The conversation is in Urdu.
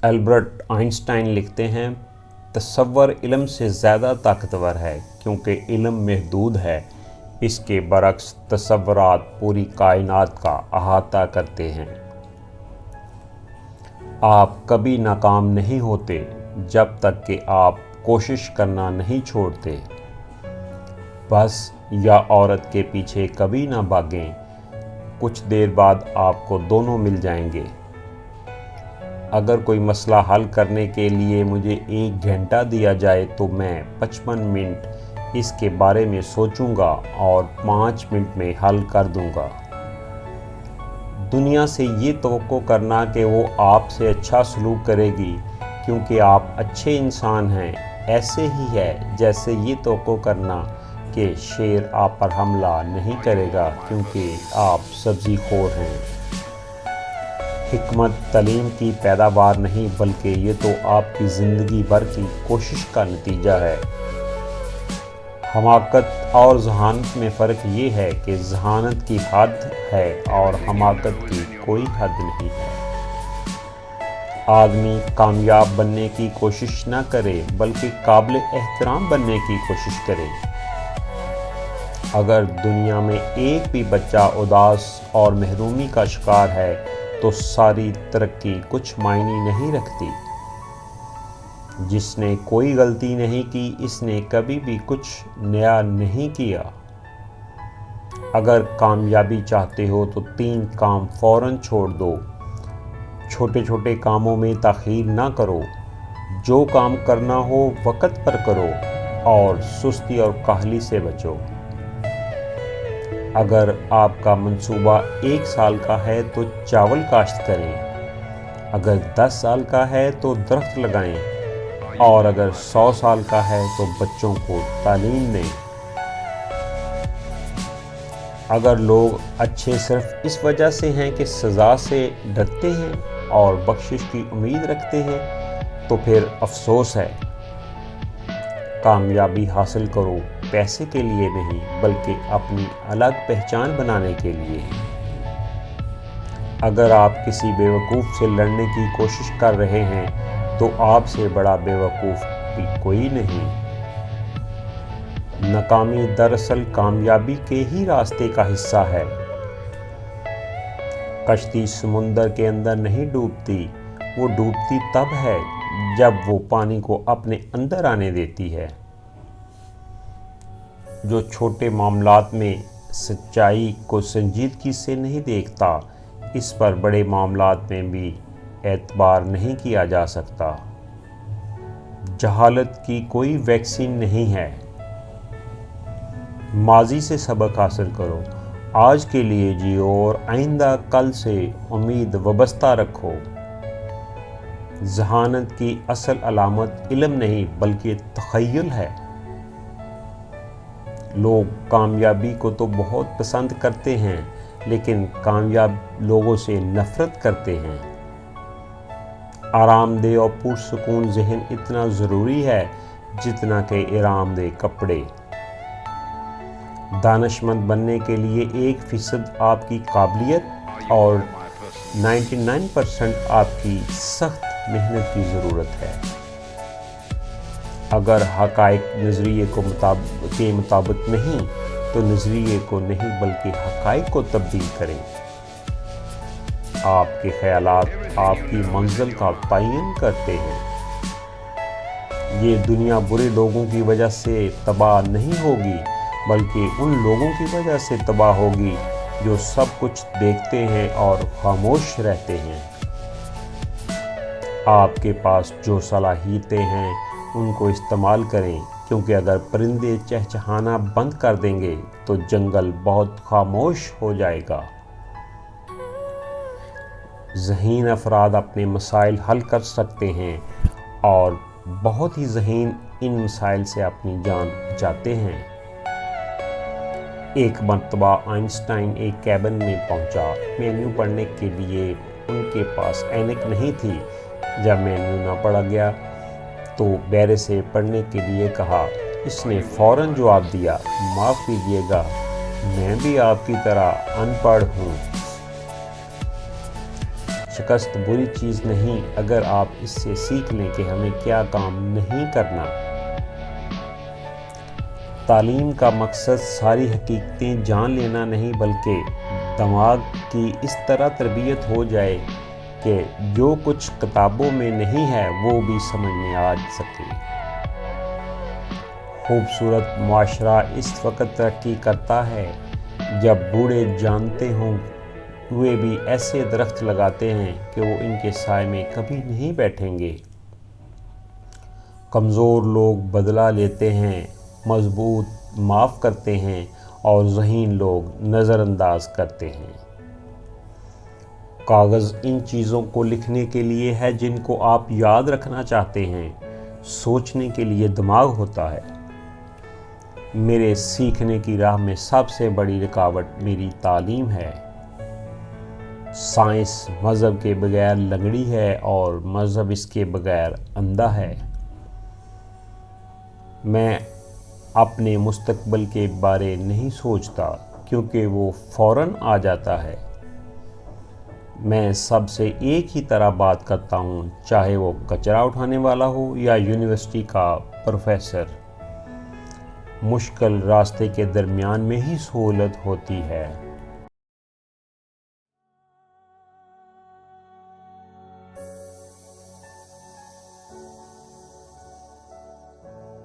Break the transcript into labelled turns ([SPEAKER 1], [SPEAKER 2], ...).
[SPEAKER 1] البرٹ آئنسٹائن لکھتے ہیں، تصور علم سے زیادہ طاقتور ہے کیونکہ علم محدود ہے، اس کے برعکس تصورات پوری کائنات کا احاطہ کرتے ہیں۔ آپ کبھی ناکام نہیں ہوتے جب تک کہ آپ کوشش کرنا نہیں چھوڑتے۔ بس یا عورت کے پیچھے کبھی نہ بھاگیں، کچھ دیر بعد آپ کو دونوں مل جائیں گے۔ اگر کوئی مسئلہ حل کرنے کے لیے مجھے 1 گھنٹہ دیا جائے تو میں 55 منٹ اس کے بارے میں سوچوں گا اور 5 منٹ میں حل کر دوں گا۔ دنیا سے یہ توقع کرنا کہ وہ آپ سے اچھا سلوک کرے گی کیونکہ آپ اچھے انسان ہیں، ایسے ہی ہے جیسے یہ توقع کرنا کہ شیر آپ پر حملہ نہیں کرے گا کیونکہ آپ سبزی خور ہیں۔ حکمت تعلیم کی پیداوار نہیں بلکہ یہ تو آپ کی زندگی بھر کی کوشش کا نتیجہ ہے۔ حماقت اور ذہانت میں فرق یہ ہے کہ ذہانت کی حد ہے اور حماقت کی کوئی حد نہیں ہے۔ آدمی کامیاب بننے کی کوشش نہ کرے بلکہ قابل احترام بننے کی کوشش کرے۔ اگر دنیا میں ایک بھی بچہ اداس اور محرومی کا شکار ہے تو ساری ترقی کچھ معنی نہیں رکھتی۔ جس نے کوئی غلطی نہیں کی اس نے کبھی بھی کچھ نیا نہیں کیا۔ اگر کامیابی چاہتے ہو تو 3 کام فوراً چھوڑ دو۔ چھوٹے چھوٹے کاموں میں تاخیر نہ کرو، جو کام کرنا ہو وقت پر کرو اور سستی اور کاہلی سے بچو۔ اگر آپ کا منصوبہ 1 سال کا ہے تو چاول کاشت کریں، اگر 10 سال کا ہے تو درخت لگائیں اور اگر 100 سال کا ہے تو بچوں کو تعلیم دیں۔ اگر لوگ اچھے صرف اس وجہ سے ہیں کہ سزا سے ڈرتے ہیں اور بخشش کی امید رکھتے ہیں تو پھر افسوس ہے۔ کامیابی حاصل کرو پیسے کے لیے نہیں بلکہ اپنی الگ پہچان بنانے کے لیے۔ اگر آپ کسی بیوقوف سے لڑنے کی کوشش کر رہے ہیں تو آپ سے بڑا بیوقوف بھی کوئی نہیں۔ ناکامی دراصل کامیابی کے ہی راستے کا حصہ ہے۔ کشتی سمندر کے اندر نہیں ڈوبتی، وہ ڈوبتی تب ہے جب وہ پانی کو اپنے اندر آنے دیتی ہے۔ جو چھوٹے معاملات میں سچائی کو سنجیدگی سے نہیں دیکھتا، اس پر بڑے معاملات میں بھی اعتبار نہیں کیا جا سکتا۔ جہالت کی کوئی ویکسین نہیں ہے۔ ماضی سے سبق حاصل کرو، آج کے لیے جیو اور آئندہ کل سے امید وابستہ رکھو۔ ذہانت کی اصل علامت علم نہیں بلکہ تخیل ہے۔ لوگ کامیابی کو تو بہت پسند کرتے ہیں لیکن کامیاب لوگوں سے نفرت کرتے ہیں۔ آرام دہ اور پرسکون ذہن اتنا ضروری ہے جتنا کہ آرام دہ کپڑے۔ دانشمند بننے کے لیے 1% آپ کی قابلیت اور 99% آپ کی سخت محنت کی ضرورت ہے۔ اگر حقائق نظریے کے مطابق نہیں تو نظریے کو نہیں بلکہ حقائق کو تبدیل کریں۔ آپ کے خیالات آپ کی منزل کا تعین کرتے ہیں۔ یہ دنیا برے لوگوں کی وجہ سے تباہ نہیں ہوگی بلکہ ان لوگوں کی وجہ سے تباہ ہوگی جو سب کچھ دیکھتے ہیں اور خاموش رہتے ہیں۔ آپ کے پاس جو صلاحیتیں ہیں ان کو استعمال کریں کیونکہ اگر پرندے چہچہانا بند کر دیں گے تو جنگل بہت خاموش ہو جائے گا۔ ذہین افراد اپنے مسائل حل کر سکتے ہیں اور بہت ہی ذہین ان مسائل سے اپنی جان بچاتے ہیں۔ ایک مرتبہ آئنسٹائن ایک کیبن میں پہنچا۔ مینیو پڑھنے کے لیے ان کے پاس اینک نہیں تھی۔ جب مینیو نہ پڑھا گیا تو بیرے سے پڑھنے کے لیے کہا۔ اس نے فوراً جواب دیا، معاف کیجیے گا، میں بھی آپ کی طرح ان پڑھ ہوں۔ شکست بری چیز نہیں اگر آپ اس سے سیکھ لیں کہ ہمیں کیا کام نہیں کرنا۔ تعلیم کا مقصد ساری حقیقتیں جان لینا نہیں بلکہ دماغ کی اس طرح تربیت ہو جائے کہ جو کچھ کتابوں میں نہیں ہے وہ بھی سمجھ میں آ سکے۔ خوبصورت معاشرہ اس وقت ترقی کرتا ہے جب بوڑھے جانتے ہوئے بھی ایسے درخت لگاتے ہیں کہ وہ ان کے سائے میں کبھی نہیں بیٹھیں گے۔ کمزور لوگ بدلہ لیتے ہیں، مضبوط معاف کرتے ہیں اور ذہین لوگ نظر انداز کرتے ہیں۔ کاغذ ان چیزوں کو لکھنے کے لیے ہے جن کو آپ یاد رکھنا چاہتے ہیں۔ سوچنے کے لیے دماغ ہوتا ہے۔ میرے سیکھنے کی راہ میں سب سے بڑی رکاوٹ میری تعلیم ہے۔ سائنس مذہب کے بغیر لنگڑی ہے اور مذہب اس کے بغیر اندھا ہے۔ میں اپنے مستقبل کے بارے نہیں سوچتا کیونکہ وہ فوراً آ جاتا ہے۔ میں سب سے ایک ہی طرح بات کرتا ہوں، چاہے وہ کچرا اٹھانے والا ہو یا یونیورسٹی کا پروفیسر۔ مشکل راستے کے درمیان میں ہی سہولت ہوتی ہے۔